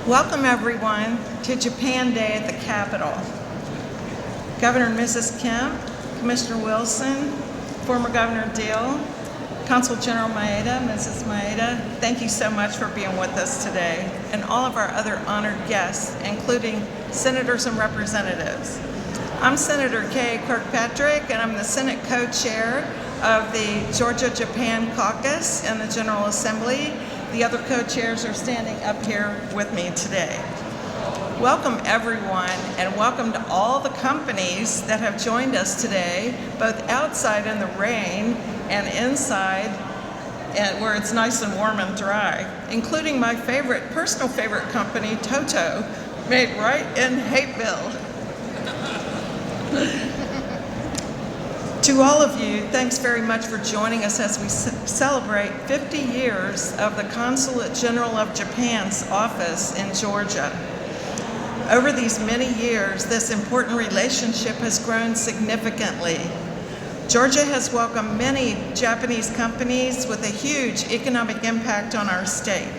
Welcome everyone to Japan Day at the Capitol. Governor and Mrs. Kemp, Commissioner Wilson, former Governor Deal, Consul General Maeda, Mrs. Maeda, thank you so much for being with us today, and all of our other honored guests, including senators and representatives. I'm Senator Kay Kirkpatrick, and I'm the Senate co-chair of the Georgia-Japan Caucus in the General Assembly. The other co-chairs are standing up here with me today. Welcome everyone, and welcome to all the companies that have joined us today, both outside in the rain and inside where it's nice and warm and dry, including my personal favorite company, Toto, made right in Hapeville. To all of you, thanks very much for joining us as we celebrate 50 years of the Consulate General of Japan's office in Georgia. Over these many years, this important relationship has grown significantly. Georgia has welcomed many Japanese companies with a huge economic impact on our state.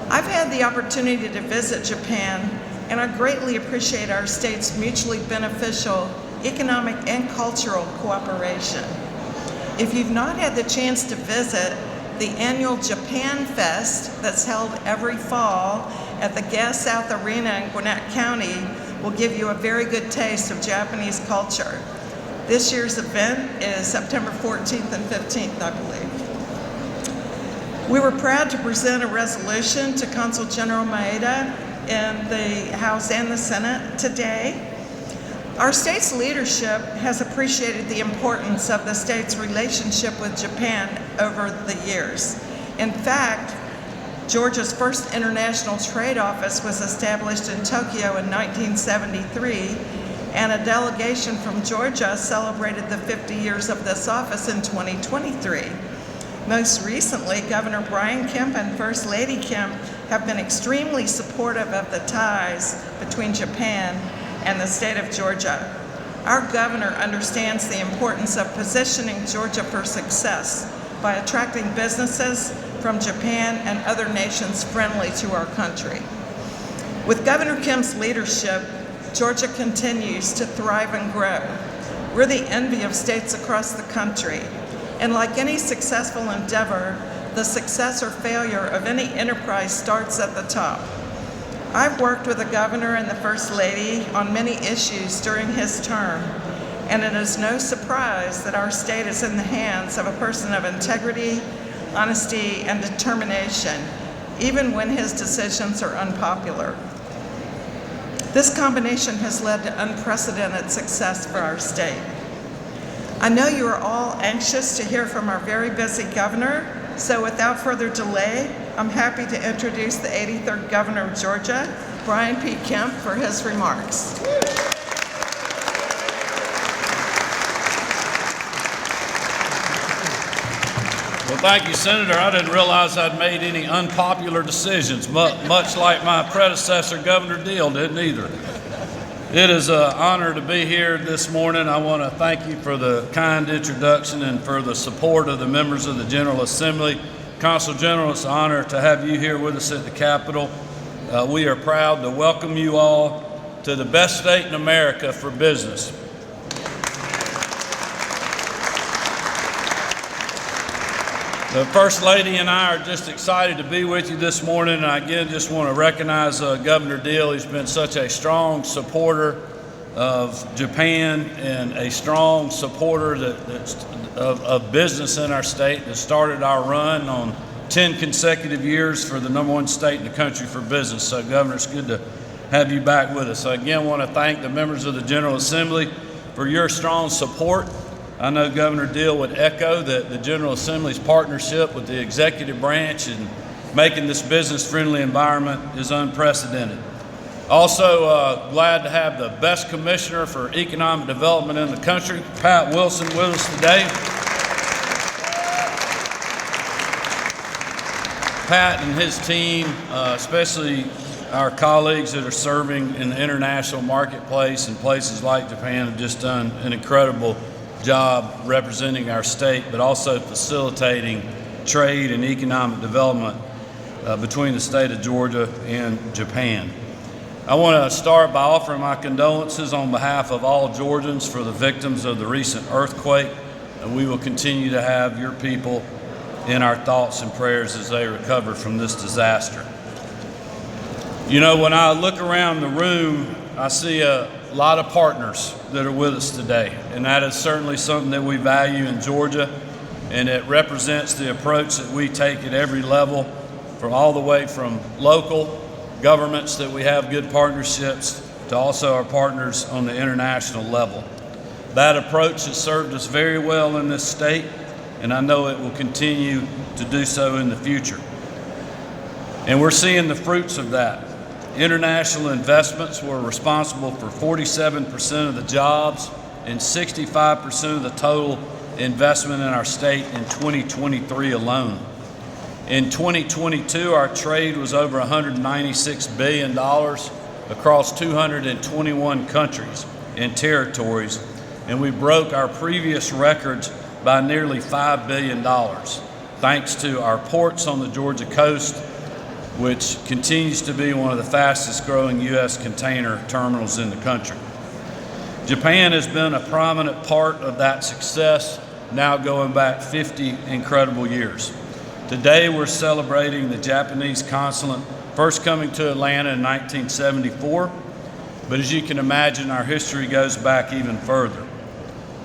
I've had the opportunity to visit Japan, and I greatly appreciate our state's mutually beneficial economic and cultural cooperation. If you've not had the chance to visit, the annual Japan Fest that's held every fall at the Gas South Arena in Gwinnett County will give you a very good taste of Japanese culture. This year's event is September 14th and 15th, I believe. We were proud to present a resolution to Consul General Maeda in the House and the Senate today. Our state's leadership has appreciated the importance of the state's relationship with Japan over the years. In fact, Georgia's first international trade office was established in Tokyo in 1973, and a delegation from Georgia celebrated the 50 years of this office in 2023. Most recently, Governor Brian Kemp and First Lady Kemp have been extremely supportive of the ties between Japan and the state of Georgia. Our governor understands the importance of positioning Georgia for success by attracting businesses from Japan and other nations friendly to our country. With Governor Kemp's leadership, Georgia continues to thrive and grow. We're the envy of states across the country, and like any successful endeavor, the success or failure of any enterprise starts at the top. I've worked with the governor and the First Lady on many issues during his term, and it is no surprise that our state is in the hands of a person of integrity, honesty, and determination, even when his decisions are unpopular. This combination has led to unprecedented success for our state. I know you are all anxious to hear from our very busy governor, so without further delay, I'm happy to introduce the 83rd Governor of Georgia, Brian P. Kemp, for his remarks. Well, thank you, Senator. I didn't realize I'd made any unpopular decisions, much like my predecessor, Governor Deal, didn't either. It is an honor to be here this morning. I want to thank you for the kind introduction and for the support of the members of the General Assembly. Consul General, it's an honor to have you here with us at the Capitol. We are proud to welcome you all to the best state in America for business. The First Lady and I are just excited to be with you this morning, and I again just want to recognize Governor Deal. He's been such a strong supporter of Japan and a strong supporter of business in our state that started our run on 10 consecutive years for the #1 state in the country for business. So, Governor, it's good to have you back with us. I again want to thank the members of the General Assembly for your strong support. I know Governor Deal would echo that the General Assembly's partnership with the executive branch in making this business-friendly environment is unprecedented. Also, glad to have the best commissioner for economic development in the country, Pat Wilson, with us today. Pat and his team, especially our colleagues that are serving in the international marketplace in places like Japan, have just done an incredible job representing our state, but also facilitating trade and economic development between the state of Georgia and Japan. I want to start by offering my condolences on behalf of all Georgians for the victims of the recent earthquake, and we will continue to have your people in our thoughts and prayers as they recover from this disaster. You know, when I look around the room, I see a lot of partners that are with us today, and that is certainly something that we value in Georgia, and it represents the approach that we take at every level, from all the way from local governments that we have good partnerships to also our partners on the international level. That approach has served us very well in this state, and I know it will continue to do so in the future. And we're seeing the fruits of that. International investments were responsible for 47% of the jobs and 65% of the total investment in our state in 2023 alone. In 2022, our trade was over $196 billion across 221 countries and territories, and we broke our previous records by nearly $5 billion, thanks to our ports on the Georgia coast, which continues to be one of the fastest growing U.S. container terminals in the country. Japan has been a prominent part of that success, now going back 50 incredible years. Today we're celebrating the Japanese Consulate first coming to Atlanta in 1974, but as you can imagine, our history goes back even further.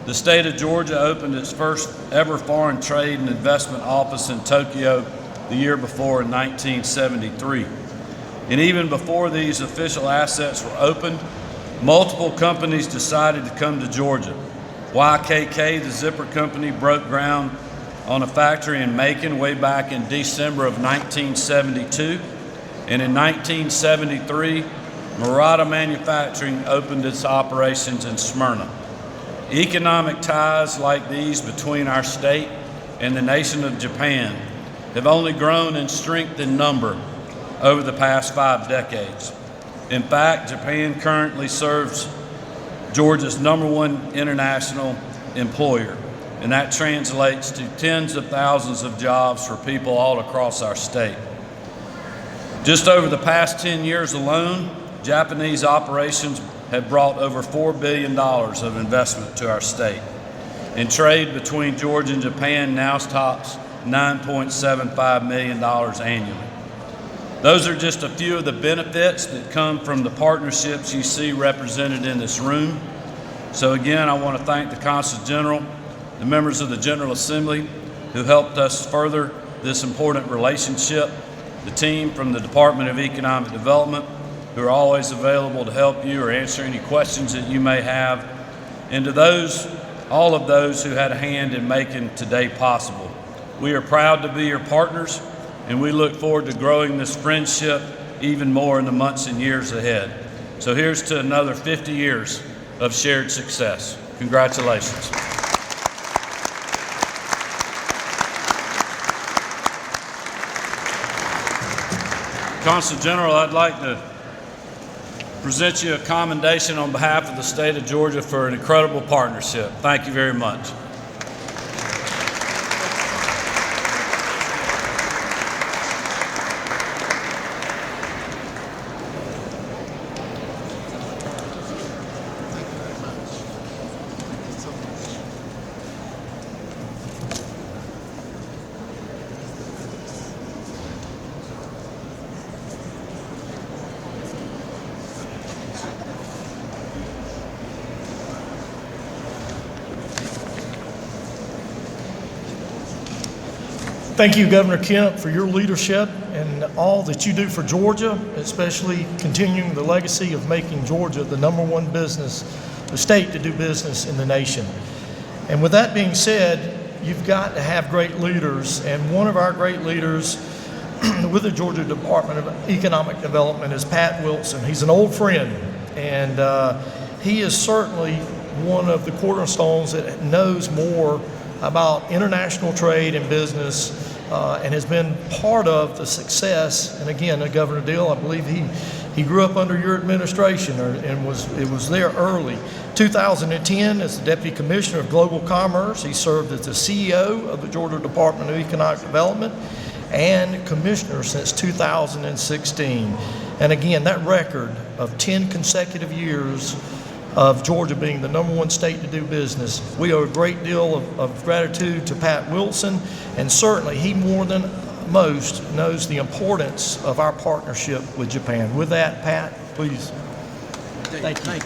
The state of Georgia opened its first ever foreign trade and investment office in Tokyo the year before in 1973. And even before these official assets were opened, multiple companies decided to come to Georgia. YKK, the zipper company, broke ground on a factory in Macon way back in December of 1972. And in 1973, Murata Manufacturing opened its operations in Smyrna. Economic ties like these between our state and the nation of Japan have only grown in strength and number over the past 5 decades. In fact, Japan currently serves Georgia's #1 international employer, and that translates to tens of thousands of jobs for people all across our state. Just over the past 10 years alone, Japanese operations have brought over $4 billion of investment to our state. And trade between Georgia and Japan now tops $9.75 million annually. Those are just a few of the benefits that come from the partnerships you see represented in this room. So again, I want to thank the Consul General, the members of the General Assembly who helped us further this important relationship, the team from the Department of Economic Development who are always available to help you or answer any questions that you may have, and to all of those who had a hand in making today possible. We are proud to be your partners, and we look forward to growing this friendship even more in the months and years ahead. So here's to another 50 years of shared success. Congratulations. Consul General, I'd like to present you a commendation on behalf of the state of Georgia for an incredible partnership. Thank you very much. Thank you, Governor Kemp, for your leadership and all that you do for Georgia, especially continuing the legacy of making Georgia the #1 the state to do business in the nation. And with that being said, you've got to have great leaders, and one of our great leaders with the Georgia Department of Economic Development is Pat Wilson. He's an old friend, and he is certainly one of the cornerstones that knows more about international trade and business, and has been part of the success. And again, Governor Deal, I believe he grew up under your administration and was there early. 2010, as the Deputy Commissioner of Global Commerce, he served as the CEO of the Georgia Department of Economic Development. and commissioner since 2016. And again, that record of 10 consecutive years of Georgia being the #1 state to do business, we owe a great deal of gratitude to Pat Wilson, and certainly he more than most knows the importance of our partnership with Japan. With that, Pat, please. Thank you.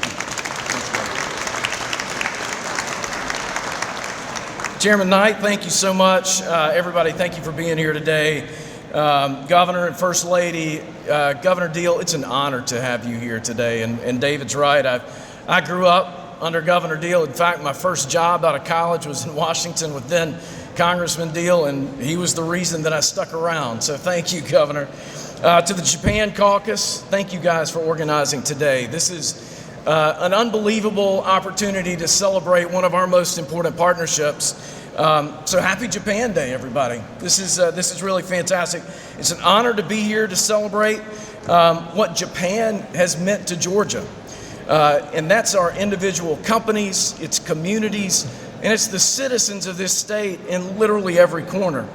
Chairman Knight, thank you so much. Everybody, thank you for being here today. Governor and First Lady, Governor Deal, it's an honor to have you here today. And David's right. I grew up under Governor Deal. In fact, my first job out of college was in Washington with then Congressman Deal, and he was the reason that I stuck around. So thank you, Governor. To the Japan Caucus, thank you guys for organizing today. This is an unbelievable opportunity to celebrate one of our most important partnerships. So happy Japan Day, everybody. This is really fantastic. It's an honor to be here to celebrate what Japan has meant to Georgia. And that's our individual companies, its communities, and it's the citizens of this state in literally every corner.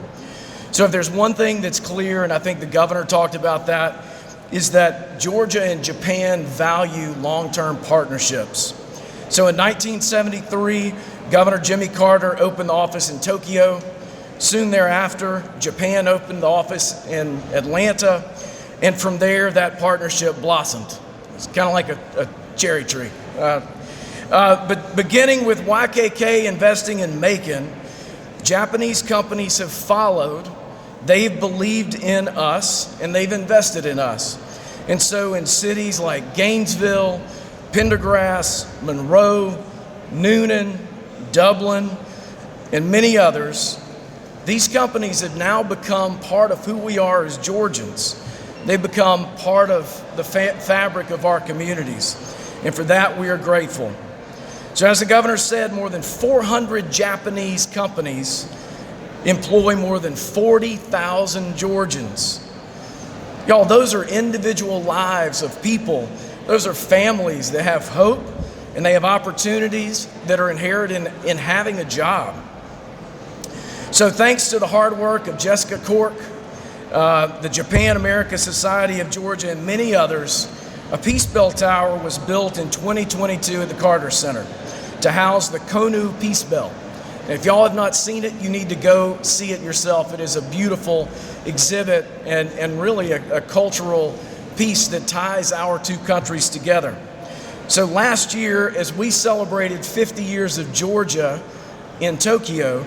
So if there's one thing that's clear, and I think the governor talked about that, is that Georgia and Japan value long-term partnerships. So in 1973, Governor Jimmy Carter opened the office in Tokyo. Soon thereafter, Japan opened the office in Atlanta, and from there, that partnership blossomed. It's kind of like a cherry tree. But beginning with YKK investing in Macon, Japanese companies have followed. They've believed in us, and they've invested in us. And so in cities like Gainesville, Pendergrass, Monroe, Noonan, Dublin, and many others, these companies have now become part of who we are as Georgians. They've become part of the fabric of our communities. And for that, we are grateful. So as the governor said, more than 400 Japanese companies employ more than 40,000 Georgians. Y'all, those are individual lives of people. Those are families that have hope, and they have opportunities that are inherent in having a job. So thanks to the hard work of Jessica Cork, the Japan America Society of Georgia, and many others, a Peace Bell Tower was built in 2022 at the Carter Center to house the Konu Peace Bell. And if y'all have not seen it, you need to go see it yourself. It is a beautiful exhibit and really a cultural piece that ties our two countries together. So last year, as we celebrated 50 years of Georgia in Tokyo,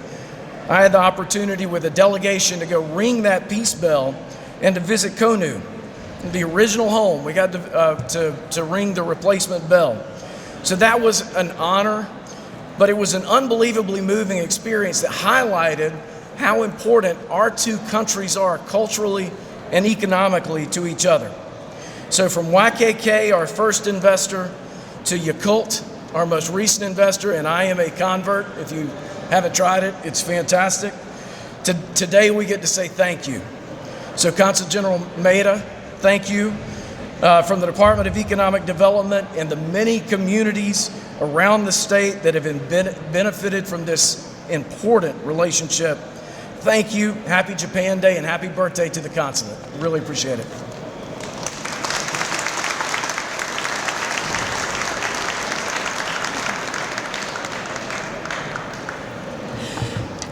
I had the opportunity with a delegation to go ring that peace bell and to visit Konu, the original home. We got to ring the replacement bell. So that was an honor, but it was an unbelievably moving experience that highlighted how important our two countries are culturally and economically to each other. So from YKK, our first investor, to Yakult, our most recent investor, and I am a convert. If you haven't tried it, it's fantastic. Today we get to say thank you. So Consul General Maeda, thank you. From the Department of Economic Development and the many communities around the state that have benefited from this important relationship. Thank you. Happy Japan Day and happy birthday to the Consulate. Really appreciate it.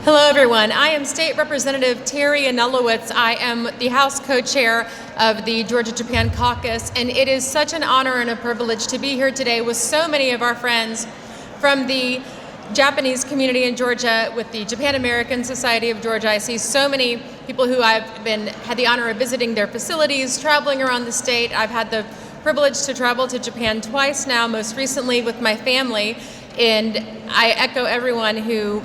Hello, everyone. I am State Representative Terry Anulowicz. I am the House co-chair of the Georgia-Japan Caucus, and it is such an honor and a privilege to be here today with so many of our friends from the Japanese community in Georgia, with the Japan American Society of Georgia. I see so many people who I've had the honor of visiting their facilities, traveling around the state. I've had the privilege to travel to Japan twice now, most recently with my family, and I echo everyone who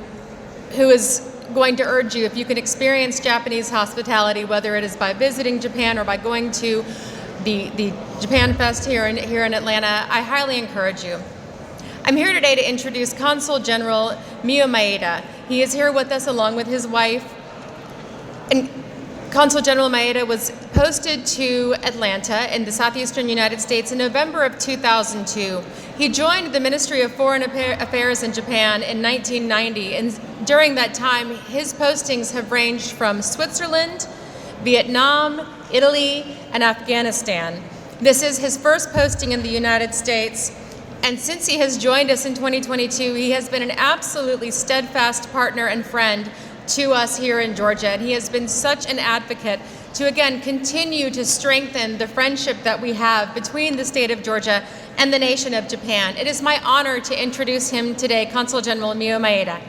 is going to urge you, if you can experience Japanese hospitality, whether it is by visiting Japan or by going to the Japan Fest here in Atlanta, I highly encourage you. I'm here today to introduce Consul General Mio Maeda. He is here with us along with his wife. And Consul General Maeda was posted to Atlanta in the southeastern United States in November of 2002. He joined the Ministry of Foreign Affairs in Japan in 1990, and during that time, his postings have ranged from Switzerland Vietnam, Italy, and Afghanistan. This is his first posting in the United States, and since he has joined us in 2022, he has been an absolutely steadfast partner and friend to us here in Georgia, and he has been such an advocate to, again, continue to strengthen the friendship that we have between the state of Georgia and the nation of Japan. It is my honor to introduce him today, Consul General Mio Maeda.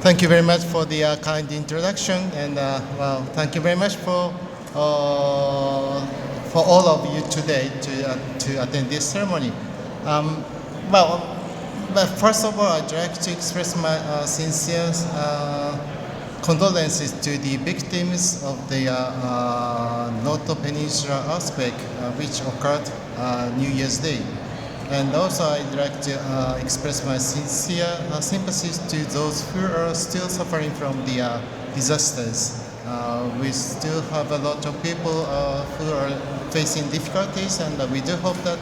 Thank you very much for the kind introduction, and well, thank you very much for all of you today to attend this ceremony. But first of all, I'd like to express my sincere condolences to the victims of the Noto Peninsula earthquake, which occurred New Year's Day. And also, I'd like to express my sincere sympathies to those who are still suffering from the disasters. We still have a lot of people who are facing difficulties, and we do hope that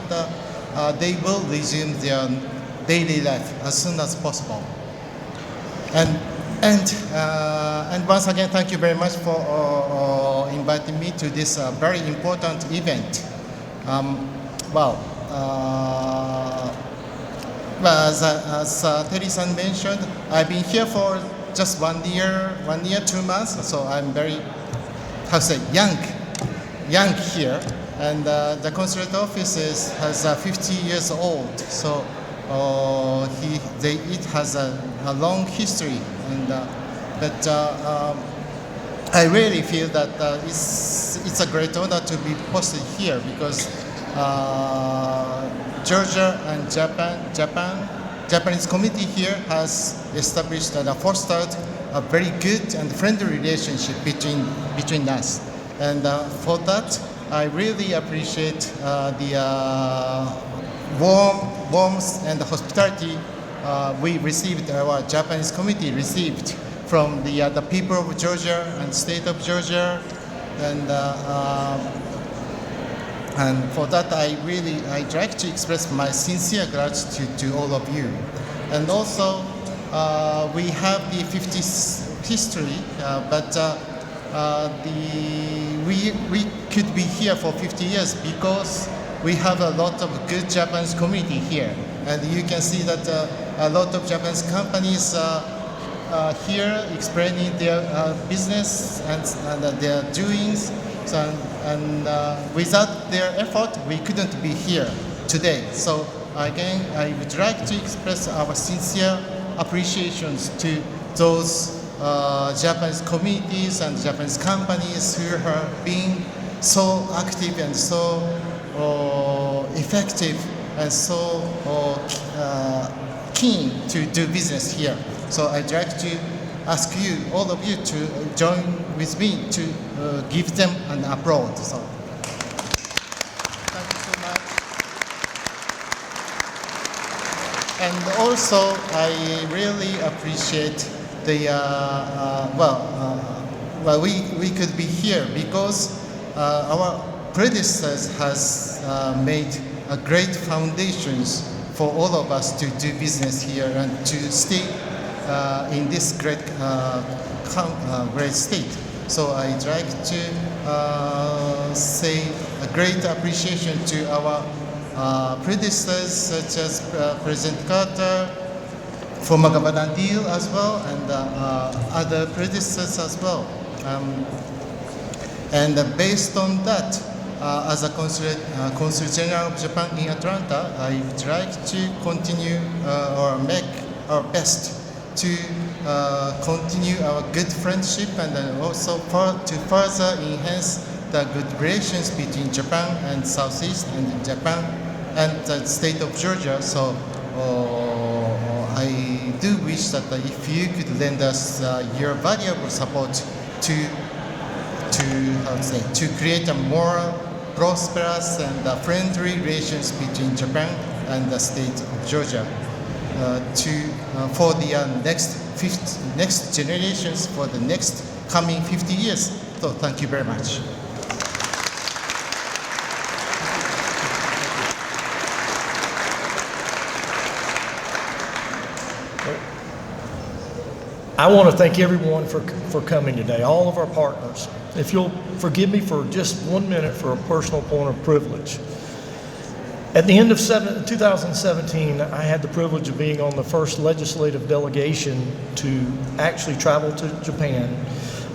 they will resume their daily life as soon as possible. And once again, thank you very much for inviting me to this very important event. As Terry-san mentioned, I've been here for just 1 year, 2 months, so I'm very, young here. And the consulate office has 50 years old, so it has a long history. But I really feel that it's a great honor to be posted here because Georgia and Japanese community here has established and fostered a very good and friendly relationship between us. And for that, I really appreciate the warmth and the hospitality we received, our Japanese community received from the people of Georgia and state of Georgia. And for that, I'd like to express my sincere gratitude to all of you. And also, we have the 50th history, but we could be here for 50 years because we have a lot of good Japanese community here. And you can see that a lot of Japanese companies here explaining their business and their doings. And without their effort, we couldn't be here today. So again, I would like to express our sincere appreciations to those Japanese communities and Japanese companies who have been so active and so effective and so keen to do business here. So I'd like to ask you, all of you, to join with me to give them an applause. So, thank you so much. And also, I really appreciate the we could be here because our predecessors has made a great foundations for all of us to do business here and to stay in this great state. So I'd like to say a great appreciation to our predecessors such as President Carter, former Governor Deal as well, and other predecessors as well. And based on that, as a Consul General of Japan in Atlanta, I would like to continue or make our best to continue our good friendship and also to further enhance the good relations between Japan and Southeast and Japan and the state of Georgia. So I do wish that if you could lend us your valuable support to create a more prosperous and friendly relations between Japan and the state of Georgia. For the next generations, for the next coming 50 years. So thank you very much. I want to thank everyone for coming today, all of our partners. If you'll forgive me for just 1 minute for a personal point of privilege. At the end of 2017, I had the privilege of being on the first legislative delegation to actually travel to Japan.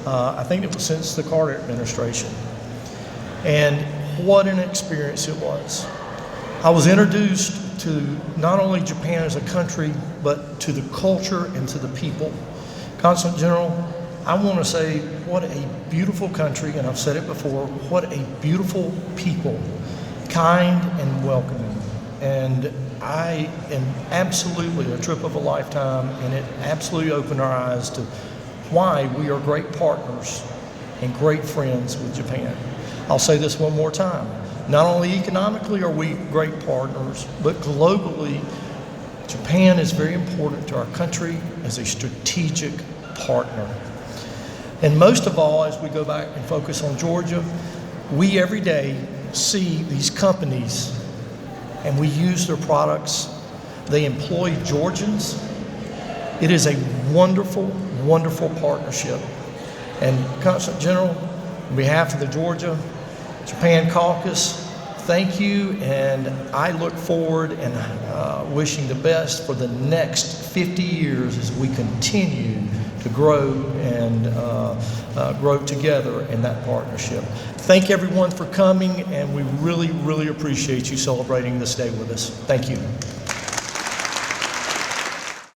I think it was since the Carter administration. And what an experience it was. I was introduced to not only Japan as a country, but to the culture and to the people. Consulate General, I want to say what a beautiful country, and I've said it before, what a beautiful people, kind and welcoming. And I am absolutely a trip of a lifetime, and it absolutely opened our eyes to why we are great partners and great friends with Japan. I'll say this one more time. Not only economically are we great partners, but globally, Japan is very important to our country as a strategic partner. And most of all, as we go back and focus on Georgia, we every day see these companies and we use their products. They employ Georgians. It is a wonderful, wonderful partnership. And Consulate General, on behalf of the Georgia-Japan Caucus, thank you, and I look forward and wishing the best for the next 50 years as we continue to grow and grow together in that partnership. Thank everyone for coming, and we really, really appreciate you celebrating this day with us. Thank you.